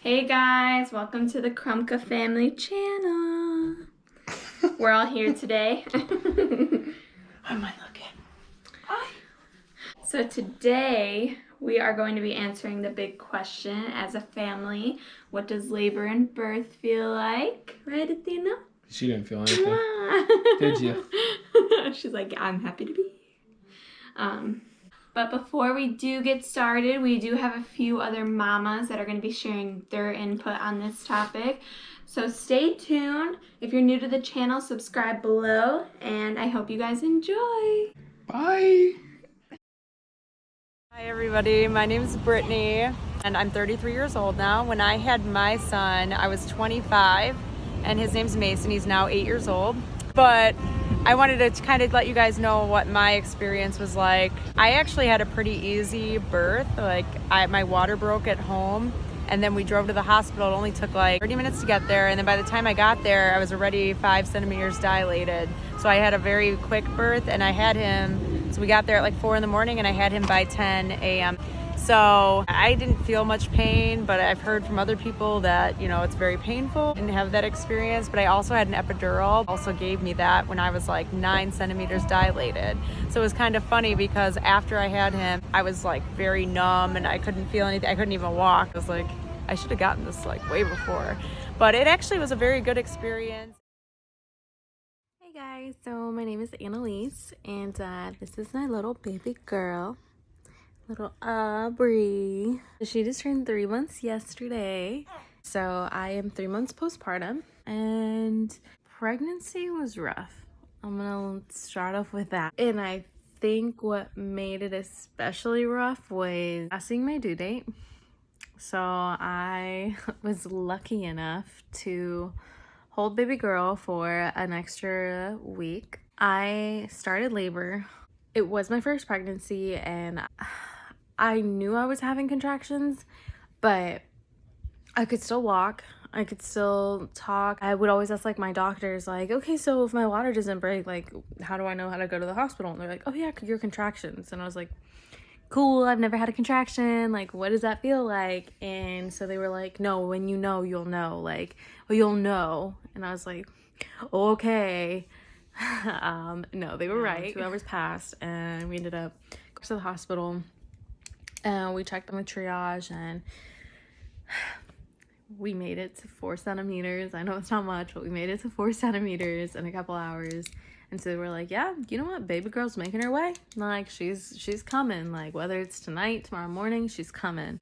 Hey guys, welcome to the Krumka family channel. We're all here today. How am I looking? Hi. So today we are going to be answering the big question as a family. What does labor and birth feel like? Right, Athena? She didn't feel anything. Did you? She's like, I'm happy to be here. But before we do get started, we do have a few other mamas that are going to be sharing their input on this topic. So stay tuned. If you're new to the channel, subscribe below, and I hope you guys enjoy. Bye. Hi everybody, my name is Brittany and I'm 33 years old now. When I had my son, I was 25 and his name's Mason. He's now 8 years old. But I wanted to kind of let you guys know what my experience was like. I actually had a pretty easy birth. My water broke at home and then we drove to the hospital. It only took like 30 minutes to get there. And then by the time I got there, I was already 5 centimeters dilated. So I had a very quick birth and I had him, so we got there at like 4 in the morning and I had him by 10 a.m. So I didn't feel much pain, but I've heard from other people that, you know, it's very painful. I didn't have that experience, but I also had an epidural. Also gave me that when I was like 9 centimeters dilated. So it was kind of funny because after I had him, I was like very numb and I couldn't feel anything. I couldn't even walk. I was like, I should have gotten this like way before. But it actually was a very good experience. Hey guys, so my name is Annalise, and this is my little baby girl. Little Aubrey. She just turned 3 months yesterday. So I am 3 months postpartum and pregnancy was rough. I'm gonna start off with that. And I think what made it especially rough was passing my due date. So I was lucky enough to hold baby girl for an extra week. I started labor. It was my first pregnancy and I knew I was having contractions, but I could still walk. I could still talk. I would always ask like my doctors like, okay, so if my water doesn't break, like how do I know how to go to the hospital? And they're like, oh yeah, your contractions. And I was like, cool, I've never had a contraction. Like, what does that feel like? And so they were like, no, when you know, you'll know. Like, well, you'll know. And I was like, okay. No, they were right. 2 hours passed and we ended up going to the hospital. And we checked on the triage and we made it to 4 centimeters. I know it's not much, but we made it to 4 centimeters in a couple hours. And so they were like, yeah, you know what? Baby girl's making her way. Like, she's coming. Like, whether it's tonight, tomorrow morning, she's coming.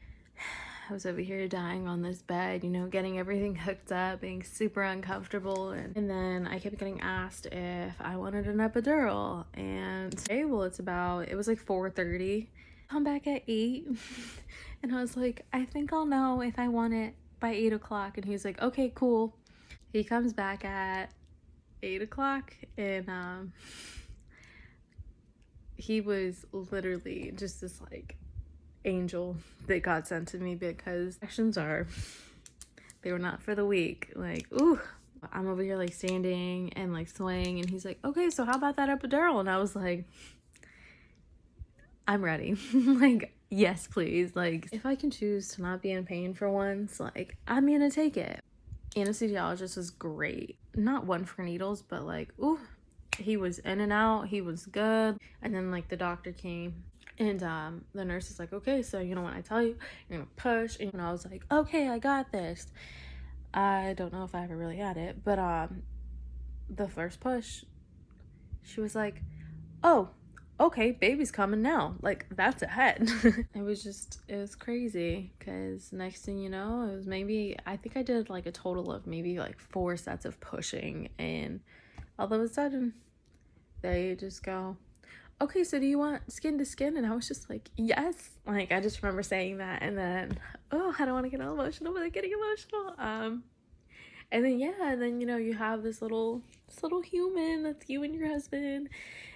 I was over here dying on this bed, you know, getting everything hooked up, being super uncomfortable. And then I kept getting asked if I wanted an epidural. And okay, well, it was like 4:30. Come back at 8. And I was like, I think I'll know if I want it by 8 o'clock. And he's like, okay, cool. He comes back at 8 o'clock and he was literally just this like angel that God sent to me, because actions they were not for the weak. Like, ooh, I'm over here like standing and like swaying and he's like, okay, so how about that epidural? And I was like, I'm ready. Like, yes, please. Like, if I can choose to not be in pain for once, like, I'm gonna take it. Anesthesiologist was great. Not one for needles, but like, ooh, he was in and out. He was good. And then like the doctor came and the nurse is like, okay, so you know when I tell you, you're gonna push. And I was like, okay, I got this. I don't know if I ever really had it, but the first push, she was like, oh, okay, baby's coming now. Like, that's ahead. It was crazy, because next thing you know, it was I think I did like a total of maybe like 4 sets of pushing, and all of a sudden they just go, okay, so do you want skin to skin? And I was just like, yes. Like, I just remember saying that, and then, oh, I don't want to get all emotional, but I'm getting emotional. And then, yeah, and then, you know, you have this little human that's you and your husband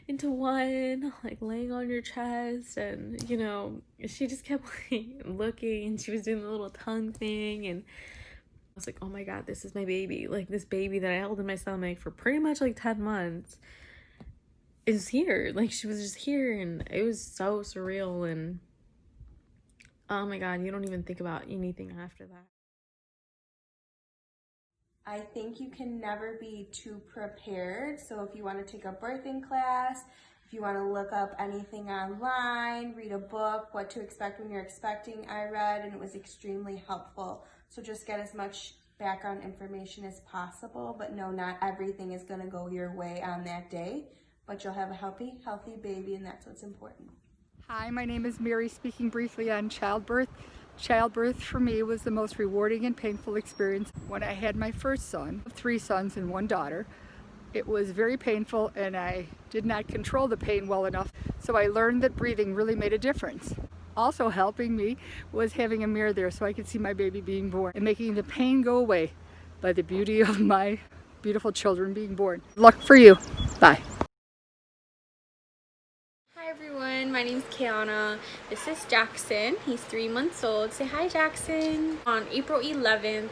into one, like laying on your chest. And, you know, she just kept like looking, and she was doing the little tongue thing. And I was like, oh my God, this is my baby. Like, this baby that I held in my stomach for pretty much like 10 months is here. Like, she was just here, and it was so surreal. And oh my God, you don't even think about anything after that. I think you can never be too prepared. So if you want to take a birthing class, if you want to look up anything online, read a book, what to expect when you're expecting, I read, and it was extremely helpful. So just get as much background information as possible, but no, not everything is going to go your way on that day, but you'll have a healthy baby, and that's what's important. Hi, my name is Mary, speaking briefly on childbirth. Childbirth for me was the most rewarding and painful experience. When I had my first son, 3 sons and 1 daughter, it was very painful and I did not control the pain well enough, so I learned that breathing really made a difference. Also helping me was having a mirror there so I could see my baby being born and making the pain go away by the beauty of my beautiful children being born. Luck for you. Bye. Hi everyone, my name's Kiana. This is Jackson. He's 3 months old. Say hi, Jackson. On April 11th,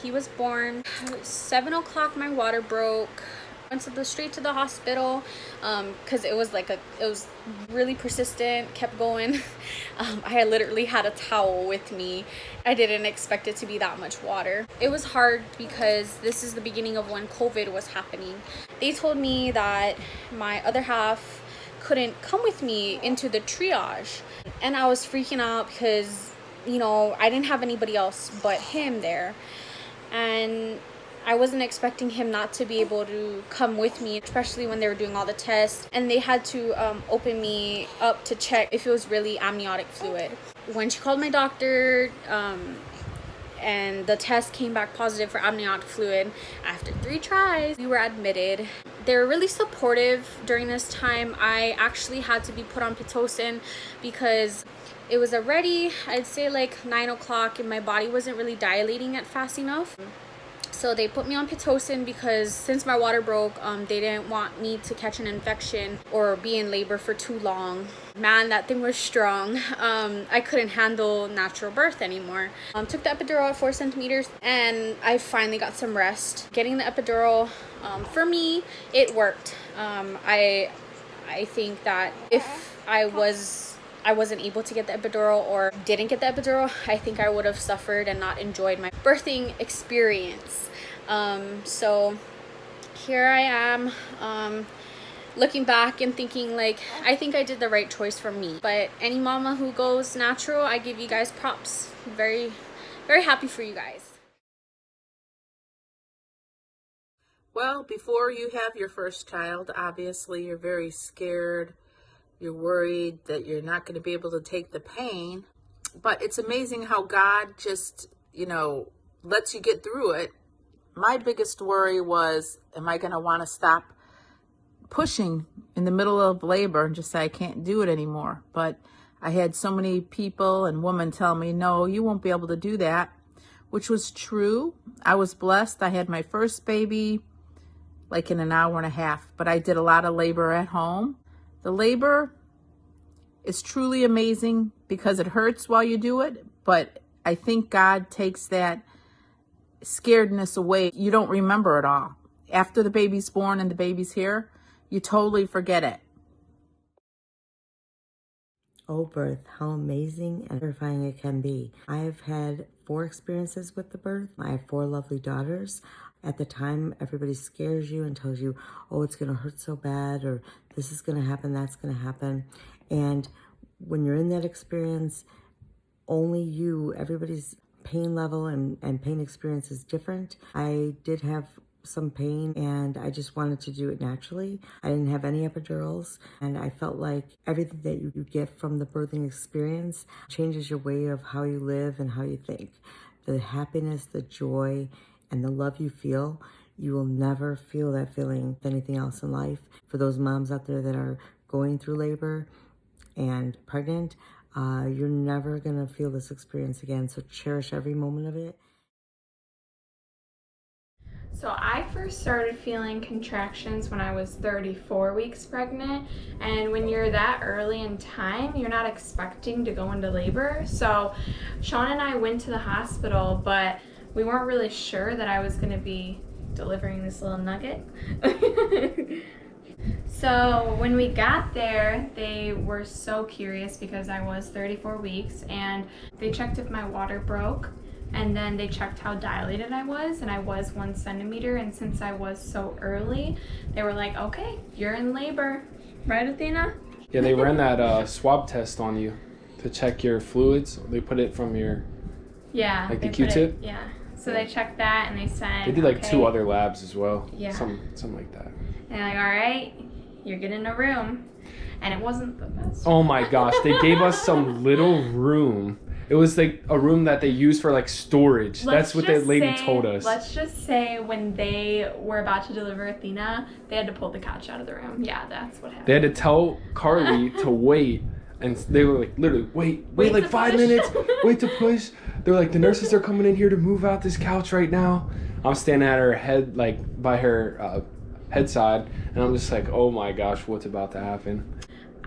he was born. 7 o'clock, my water broke. Went straight to the hospital because it was really persistent, kept going. I literally had a towel with me. I didn't expect it to be that much water. It was hard because this is the beginning of when COVID was happening. They told me that my other half couldn't come with me into the triage, and I was freaking out because, you know, I didn't have anybody else but him there, and I wasn't expecting him not to be able to come with me, especially when they were doing all the tests, and they had to open me up to check if it was really amniotic fluid. When she called my doctor, and the test came back positive for amniotic fluid, after 3 tries, we were admitted. They were really supportive during this time. I actually had to be put on Pitocin because it was already, I'd say like 9 o'clock, and my body wasn't really dilating it fast enough. So they put me on Pitocin because since my water broke, they didn't want me to catch an infection or be in labor for too long. Man, that thing was strong. I couldn't handle natural birth anymore. Took the epidural at 4 centimeters and I finally got some rest. Getting the epidural, for me, it worked. I think that if I wasn't able to get the epidural or didn't get the epidural, I think I would have suffered and not enjoyed my birthing experience. So here I am, looking back and thinking like, I think I did the right choice for me. But any mama who goes natural, I give you guys props. Very, very happy for you guys. Well, before you have your first child, obviously you're very scared. You're worried that you're not going to be able to take the pain. But it's amazing how God just, lets you get through it. My biggest worry was, am I going to want to stop pushing in the middle of labor and just say, I can't do it anymore? But I had so many people and women tell me, no, you won't be able to do that, which was true. I was blessed. I had my first baby like in an hour and a half, but I did a lot of labor at home. The labor is truly amazing because it hurts while you do it, but I think God takes that scaredness away. You don't remember it all. After the baby's born and the baby's here, you totally forget it. Oh, birth, how amazing and terrifying it can be. I've had 4 experiences with the birth. I have 4 lovely daughters. At the time, everybody scares you and tells you, oh, it's going to hurt so bad, or this is going to happen, that's going to happen. And when you're in that experience, only you, everybody's pain level and pain experience is different. I did have some pain and I just wanted to do it naturally. I didn't have any epidurals, and I felt like everything that you get from the birthing experience changes your way of how you live and how you think. The happiness, the joy, and the love you feel, you will never feel that feeling with anything else in life. For those moms out there that are going through labor and pregnant, you're never gonna feel this experience again, so cherish every moment of it. So I first started feeling contractions when I was 34 weeks pregnant, and when you're that early in time, you're not expecting to go into labor. So Sean and I went to the hospital, but we weren't really sure that I was going to be delivering this little nugget. So when we got there, they were so curious because I was 34 weeks, and they checked if my water broke and then they checked how dilated I was, and I was 1 centimeter, and since I was so early, they were like, okay, you're in labor. Right, Athena? Yeah, they ran that swab test on you to check your fluids. They put it from your, Yeah. like the they put Q-tip? Yeah. So they checked that, and they said, They did like okay. 2 other labs as well. Yeah. Something like that. And they're like, all right, you're getting a room. And it wasn't the best. Oh my gosh, they gave us some little room. It was like a room that they use for like storage. That's what the lady told us. Let's just say when they were about to deliver Athena, they had to pull the couch out of the room. Yeah, that's what happened. They had to tell Carly to wait, and they were like, literally, wait like 5 minutes, wait to push. They're like, the nurses are coming in here to move out this couch right now. I'm standing at her head, like by her head side, and I'm just like, oh my gosh, what's about to happen?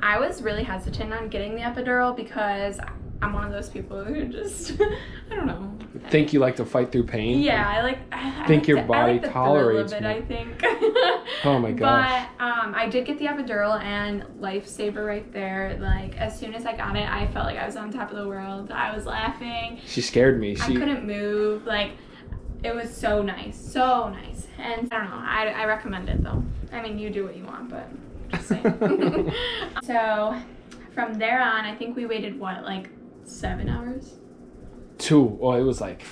I was really hesitant on getting the epidural because I'm one of those people who just, I don't know. Think you like to fight through pain? Yeah, I think your like body the tolerates thrill of it, more. I think. Oh my gosh. But I did get the epidural, and lifesaver right there. Like, as soon as I got it, I felt like I was on top of the world. I was laughing. She scared me. I couldn't move. Like, it was so nice. So nice. And I don't know. I recommend it, though. I mean, you do what you want, but just saying. So, from there on, I think we waited, what, like 7 hours? 2. Well, it was like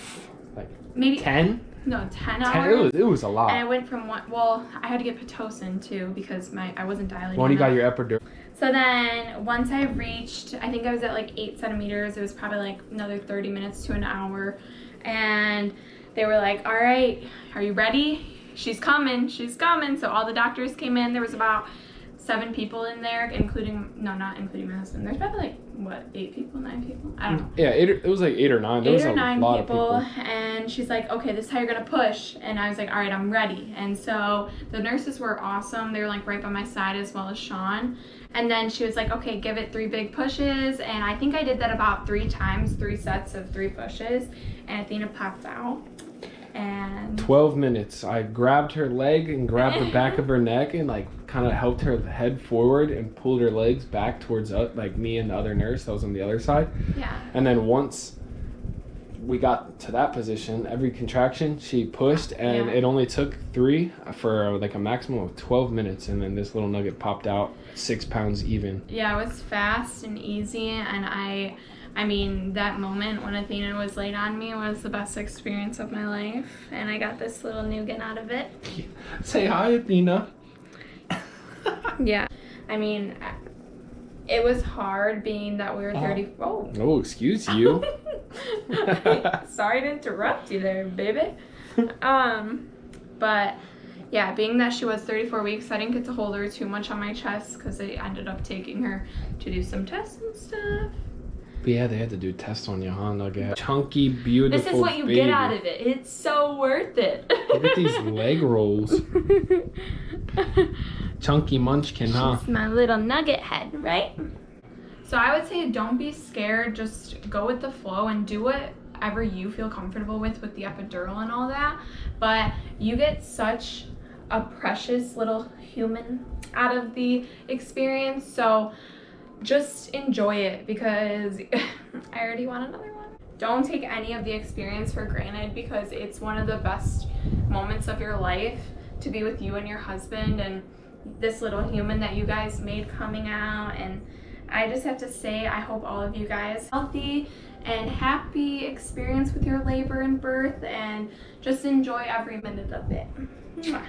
Maybe 10? No, 10 hours. 10? It was a lot. And I went from one, well, I had to get Pitocin too because I wasn't dilating When you got enough. your epidural. So then once I reached, I think I was at like 8 centimeters. It was probably like another 30 minutes to an hour. And they were like, all right, are you ready? She's coming, she's coming. So all the doctors came in. There was about 7 people in there, not including my husband. There's probably like, what, 8 people, 9 people? I don't know. Yeah, it was like 8 or 9. There was a lot of people. And she's like, okay, this is how you're gonna push. And I was like, all right, I'm ready. And so the nurses were awesome. They were like right by my side, as well as Sean. And then she was like, okay, give it 3 big pushes. And I think I did that about 3 times, 3 sets of 3 pushes. And Athena popped out. And 12 minutes. I grabbed her leg and grabbed the back of her neck and like kind of helped her head forward and pulled her legs back towards like me and the other nurse that was on the other side. Yeah. And then once we got to that position, every contraction she pushed, and it only took 3 for like a maximum of 12 minutes, and then this little nugget popped out 6 pounds even. Yeah, it was fast and easy, and I mean, that moment when Athena was laid on me was the best experience of my life, and I got this little nougat out of it. Say hi, Athena. Yeah, I mean, it was hard being that we were 30. Oh, excuse you. Sorry to interrupt you there, baby. But yeah, being that she was 34 weeks, I didn't get to hold her too much on my chest because they ended up taking her to do some tests and stuff. But yeah, they had to do tests on you, huh, Nugget? Chunky, beautiful This is what you get out of it. It's so worth it. Look at these leg rolls. Chunky munchkin, huh? She's my little nugget head, right? So I would say don't be scared. Just go with the flow and do whatever you feel comfortable with the epidural and all that. But you get such a precious little human out of the experience. So just enjoy it because I already want another one. Don't take any of the experience for granted because it's one of the best moments of your life to be with you and your husband and this little human that you guys made coming out. And I just have to say, I hope all of you guys healthy and happy experience with your labor and birth, and just enjoy every minute of it. Mwah.